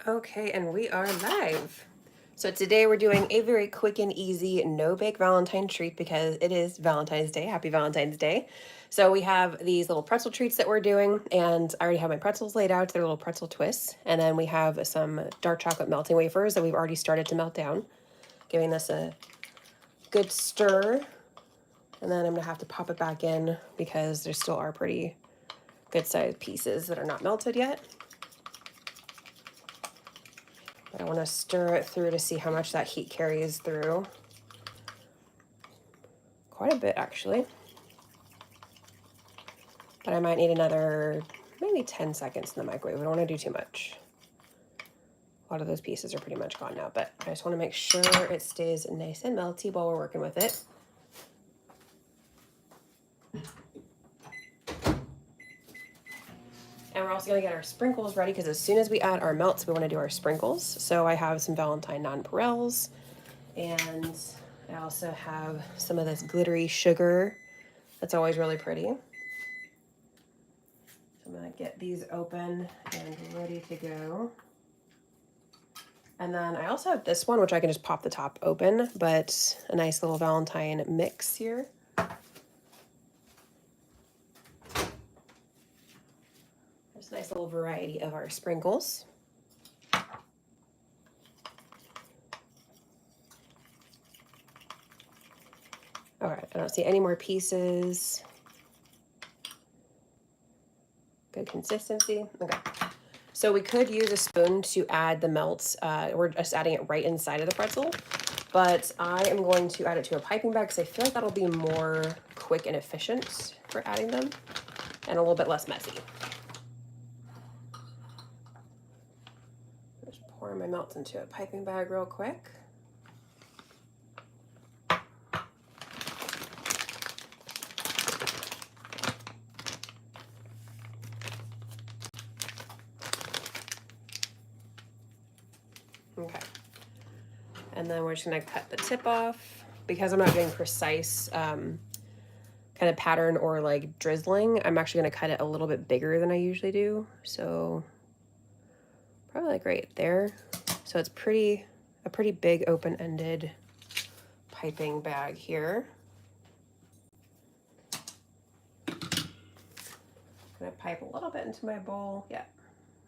Okay, and we are live. So today we're doing a very quick and easy no-bake Valentine treat because it is Valentine's Day. Happy Valentine's Day. So we have these little pretzel treats that we're doing, and I already have my pretzels laid out. They're little pretzel twists. And then we have some dark chocolate melting wafers that we've already started to melt down, giving this a good stir. And then I'm gonna have to pop it back in because there still are pretty good sized pieces that are not melted yet. But I want to stir it through to see how much that heat carries through. Quite a bit, actually. But I might need another maybe 10 seconds in the microwave. I don't want to do too much. A lot of those pieces are pretty much gone now, but I just want to make sure it stays nice and melty while we're working with it. And we're also going to get our sprinkles ready because as soon as we add our melts, we want to do our sprinkles. So I have some Valentine nonpareils, and I also have some of this glittery sugar that's always really pretty. So I'm going to get these open and ready to go. And then I also have this one, which I can just pop the top open, but a nice little Valentine mix here. There's a nice little variety of our sprinkles. All right, I don't see any more pieces. Good consistency. Okay. So we could use a spoon to add the melts. We're just adding it right inside of the pretzel, but I am going to add it to a piping bag because I feel like that'll be more quick and efficient for adding them and a little bit less messy. Just pour my melts into a piping bag real quick. Okay. And then we're just gonna cut the tip off. Because I'm not doing precise kind of pattern or like drizzling, I'm actually gonna cut it a little bit bigger than I usually do. So probably like right there. So it's a pretty big open-ended piping bag here. I'm gonna pipe a little bit into my bowl. Yeah,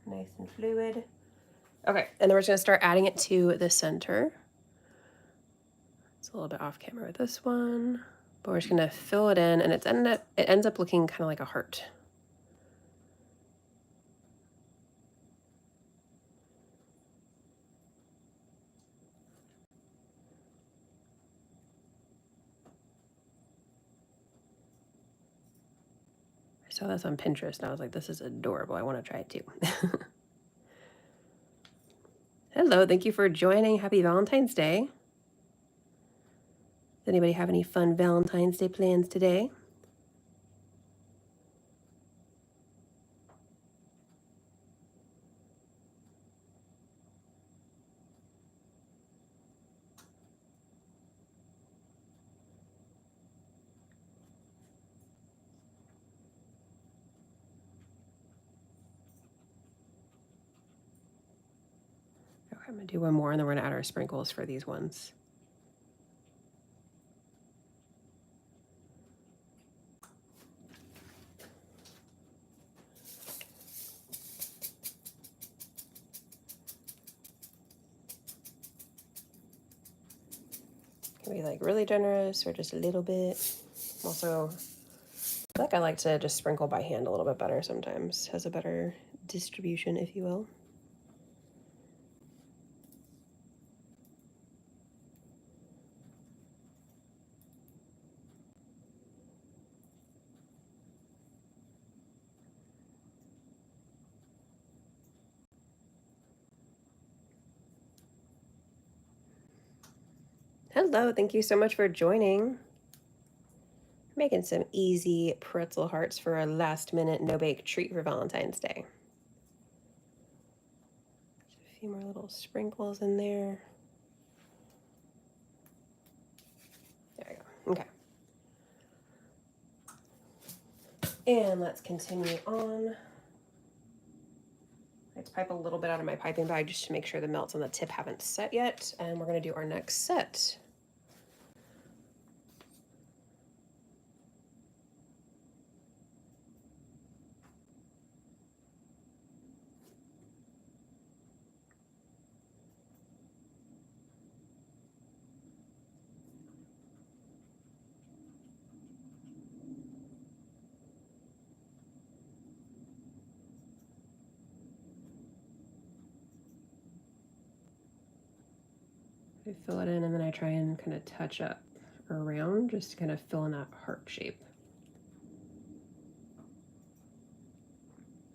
nice and fluid. Okay, and then we're just gonna start adding it to the center. It's a little bit off camera with this one, but we're just gonna fill it in, and it ends up looking kind of like a heart. I saw this on Pinterest, and I was like, this is adorable. I want to try it too. Hello, thank you for joining. Happy Valentine's Day. Does anybody have any fun Valentine's Day plans today? Okay, I'm gonna do one more and then we're gonna add our sprinkles for these ones. Can be like really generous or just a little bit. Also, I feel like I like to just sprinkle by hand a little bit better sometimes. Has a better distribution, if you will. Hello, thank you so much for joining. Making some easy pretzel hearts for a last minute no bake treat for Valentine's Day. A few more little sprinkles in there. There we go. Okay. And let's continue on. Let's pipe a little bit out of my piping bag just to make sure the melts on the tip haven't set yet. And we're gonna do our next set. I fill it in and then I try and kind of touch up around just to kind of fill in that heart shape.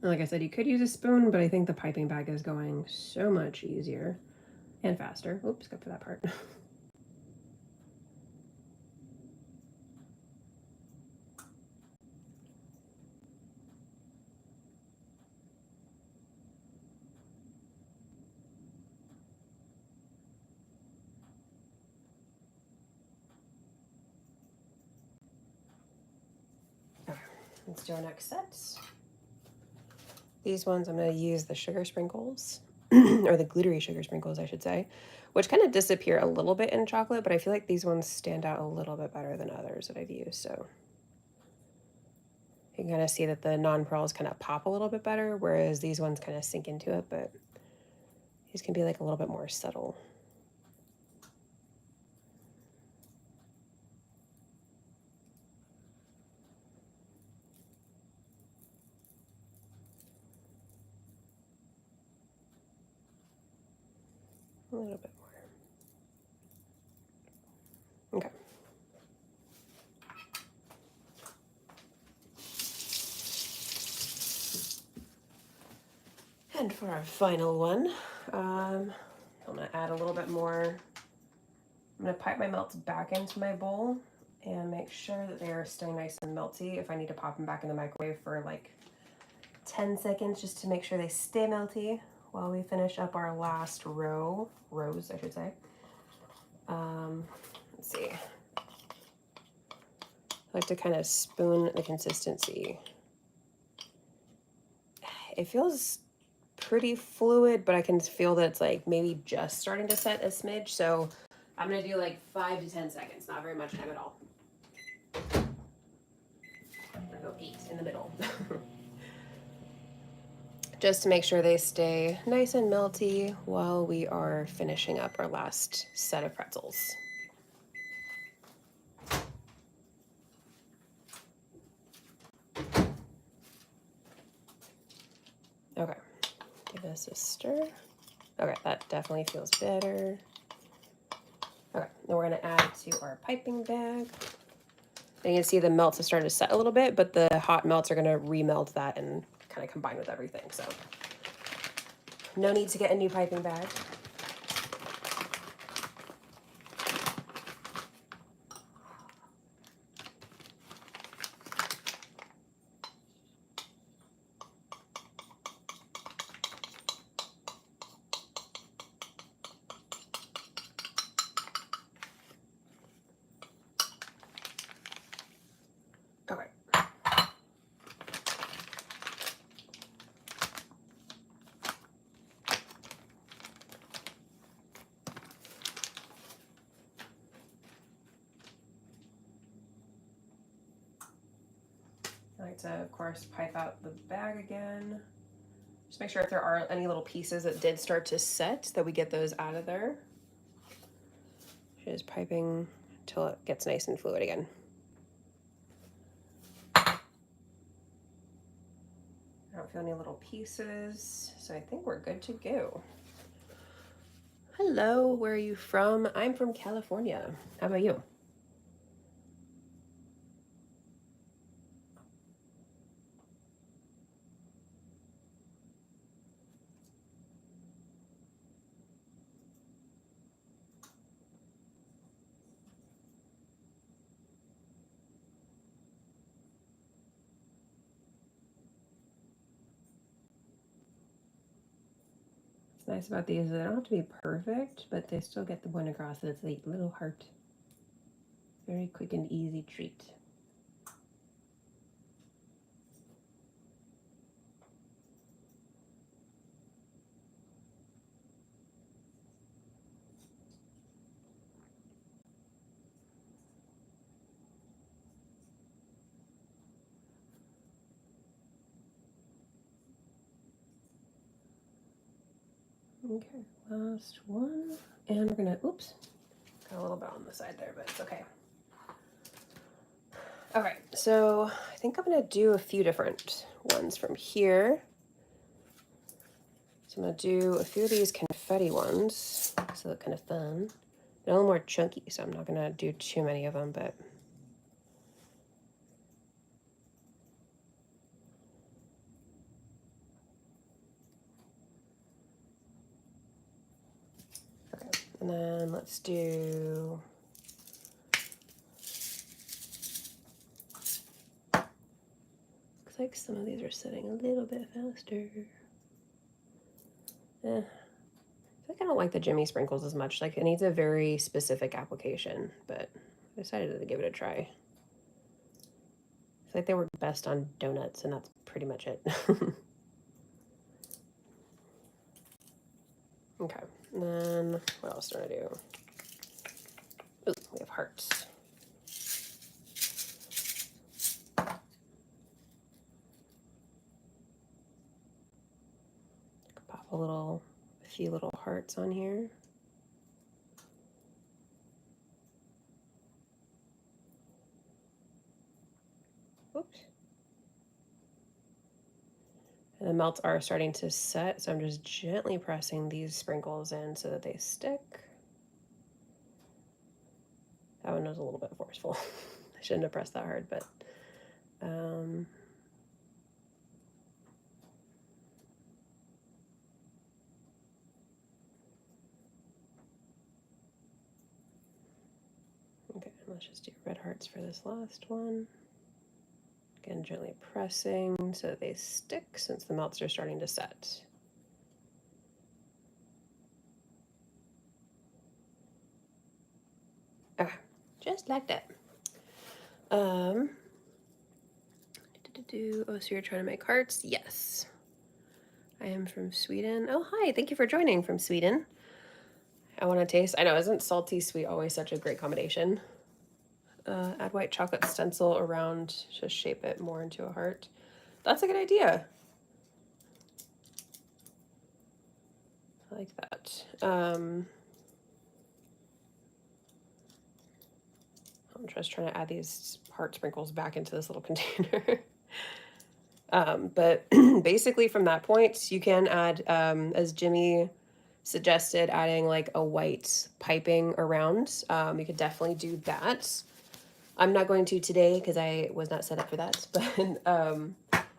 And like I said, you could use a spoon, but I think the piping bag is going so much easier and faster. Oops, go for that part. Okay, let's do our next set. These ones I'm going to use the sugar sprinkles, or the glittery sugar sprinkles, I should say, which kind of disappear a little bit in chocolate, but I feel like these ones stand out a little bit better than others that I've used. So you can kind of see that the non-pearls kind of pop a little bit better, whereas these ones kind of sink into it, but these can be like a little bit more subtle. A little bit more. Okay. And for our final one, I'm going to add a little bit more. I'm going to pipe my melts back into my bowl and make sure that they are staying nice and melty. If I need to pop them back in the microwave for like 10 seconds just to make sure they stay melty while we finish up our last rows, I should say. Let's see. I like to kind of spoon the consistency. It feels pretty fluid, but I can feel that it's like maybe just starting to set a smidge. So I'm gonna do like 5 to 10 seconds, not very much time at all. Or go 8 in the middle. Just to make sure they stay nice and melty while we are finishing up our last set of pretzels. Okay, give this a stir. Okay, that definitely feels better. Okay, then we're gonna add to our piping bag. And you can see the melts have started to set a little bit, but the hot melts are gonna remelt that and kind of combine with everything, so. No need to get a new piping bag. Okay. I like to, of course, pipe out the bag again. Just make sure if there are any little pieces that did start to set, that we get those out of there. Just piping until it gets nice and fluid again. I don't feel any little pieces, so I think we're good to go. Hello, where are you from? I'm from California. How about you? What's nice about these is they don't have to be perfect, but they still get the point across that it's a little heart. Very quick and easy treat. Okay, last one. And we're gonna, oops, got a little bit on the side there, but it's okay. All right, so I think I'm gonna do a few different ones from here. So I'm gonna do a few of these confetti ones, so they look kind of fun. They're a little more chunky, so I'm not gonna do too many of them, but. Okay, and then let's do. Looks like some of these are setting a little bit faster. I think I don't like the Jimmy sprinkles as much. Like, it needs a very specific application, but I decided to give it a try. I feel like they work best on donuts, and that's pretty much it. Okay, and then what else do I do? Ooh, we have hearts. Pop a few little hearts on here. Oops. And the melts are starting to set, so I'm just gently pressing these sprinkles in so that they stick. That one was a little bit forceful. I shouldn't have pressed that hard, but okay, let's just do red hearts for this last one. Again, gently pressing so that they stick since the melts are starting to set. Okay, just like that. Oh, so you're trying to make hearts? Yes. I am from Sweden. Oh, hi, thank you for joining from Sweden. I want to taste. I know, isn't salty sweet always such a great combination? Add white chocolate stencil around to shape it more into a heart. That's a good idea. I like that. I'm just trying to add these heart sprinkles back into this little container. But basically from that point, you can add, as Jimmy suggested, adding like a white piping around. You could definitely do that. I'm not going to today because I was not set up for that, but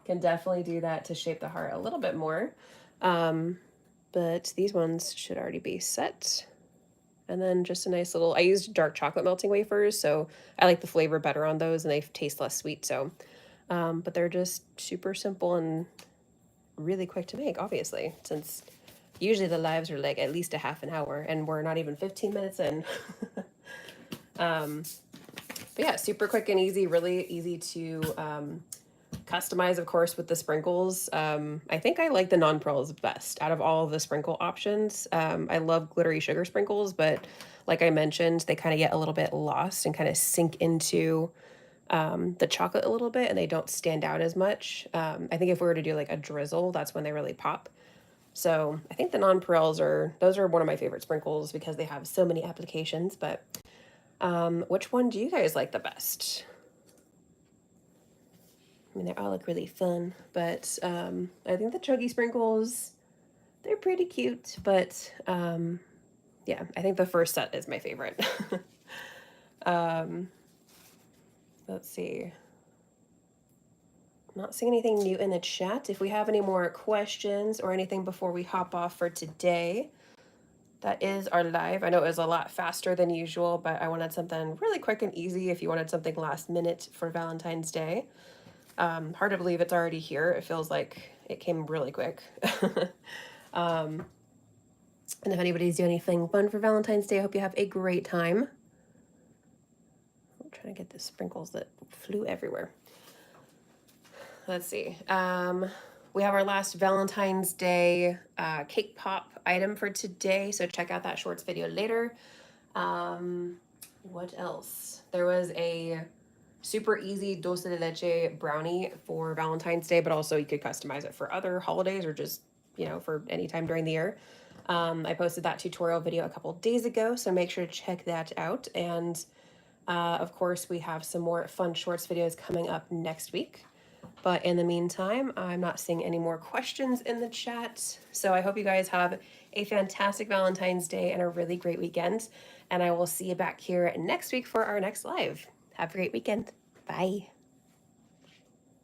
can definitely do that to shape the heart a little bit more. But these ones should already be set. And then just a nice little, I used dark chocolate melting wafers, so I like the flavor better on those and they taste less sweet. So, but they're just super simple and really quick to make, obviously, since usually the lives are like at least a half an hour and we're not even 15 minutes in. But yeah, super quick and easy, really easy to customize, of course, with the sprinkles. I think I like the non-pearls best out of all of the sprinkle options. I love glittery sugar sprinkles, but like I mentioned, they kind of get a little bit lost and kind of sink into the chocolate a little bit and they don't stand out as much. I think if we were to do like a drizzle, that's when they really pop. So I think the non-pearls those are one of my favorite sprinkles because they have so many applications, but which one do you guys like the best? I mean, they all look really fun, but I think the chuggy sprinkles, they're pretty cute, but yeah, I think the first set is my favorite. Let's see. I'm not seeing anything new in the chat. If we have any more questions or anything before we hop off for today, that is our live. I know it was a lot faster than usual, but I wanted something really quick and easy if you wanted something last minute for Valentine's Day. Hard to believe it's already here. It feels like it came really quick. And if anybody's doing anything fun for Valentine's Day, I hope you have a great time. I'm trying to get the sprinkles that flew everywhere. Let's see. We have our last Valentine's Day cake pop item for today, so check out that shorts video later. What else? There was a super easy dulce de leche brownie for Valentine's Day, but also you could customize it for other holidays or just, for any time during the year. I posted that tutorial video a couple days ago, so make sure to check that out. And of course, we have some more fun shorts videos coming up next week. But in the meantime, I'm not seeing any more questions in the chat. So I hope you guys have a fantastic Valentine's Day and a really great weekend. And I will see you back here next week for our next live. Have a great weekend. Bye.